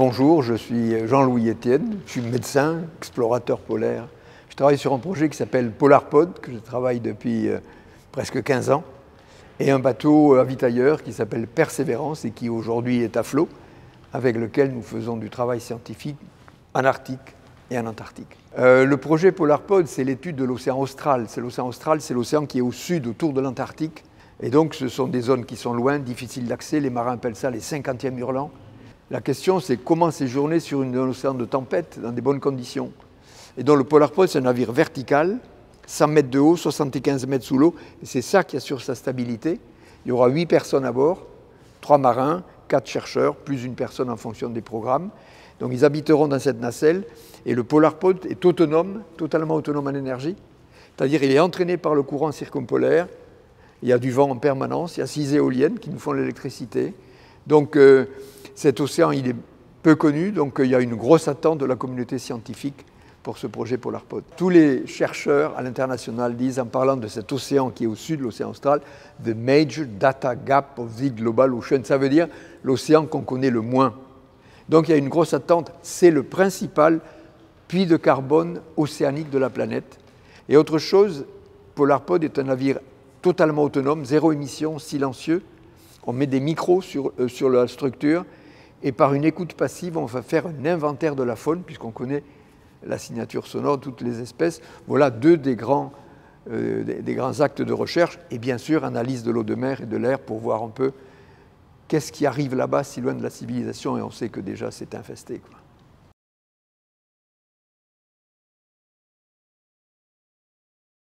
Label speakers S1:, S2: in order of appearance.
S1: Bonjour, je suis Jean-Louis Etienne, je suis médecin, explorateur polaire. Je travaille sur un projet qui s'appelle PolarPod, que je travaille depuis presque 15 ans, et un bateau avitailleur qui s'appelle Persévérance et qui aujourd'hui est à flot, avec lequel nous faisons du travail scientifique en Arctique et en Antarctique. Le projet PolarPod, c'est l'étude de l'océan austral. L'océan austral, c'est l'océan qui est au sud, autour de l'Antarctique. Et donc, ce sont des zones qui sont loin, difficiles d'accès. Les marins appellent ça les 50e hurlants. La question, c'est comment séjourner sur un océan de tempête dans des bonnes conditions. Et donc, le PolarPod, c'est un navire vertical, 100 mètres de haut, 75 mètres sous l'eau. Et c'est ça qui assure sa stabilité. Il y aura 8 personnes à bord, 3 marins, 4 chercheurs, plus une personne en fonction des programmes. Donc, ils habiteront dans cette nacelle. Et le PolarPod est autonome, totalement autonome en énergie. C'est-à-dire qu'il est entraîné par le courant circumpolaire. Il y a du vent en permanence. Il y a 6 éoliennes qui nous font l'électricité. Donc, cet océan, il est peu connu. Donc, il y a une grosse attente de la communauté scientifique pour ce projet PolarPod. Tous les chercheurs à l'international disent, en parlant de cet océan qui est au sud, l'océan austral, « the major data gap of the global ocean ». Ça veut dire l'océan qu'on connaît le moins. Donc, il y a une grosse attente. C'est le principal puits de carbone océanique de la planète. Et autre chose, PolarPod est un navire totalement autonome, zéro émission, silencieux. On met des micros sur la structure et par une écoute passive, on va faire un inventaire de la faune puisqu'on connaît la signature sonore de toutes les espèces. Voilà deux des grands actes de recherche et bien sûr analyse de l'eau de mer et de l'air pour voir un peu qu'est-ce qui arrive là-bas si loin de la civilisation et on sait que déjà c'est infesté, quoi.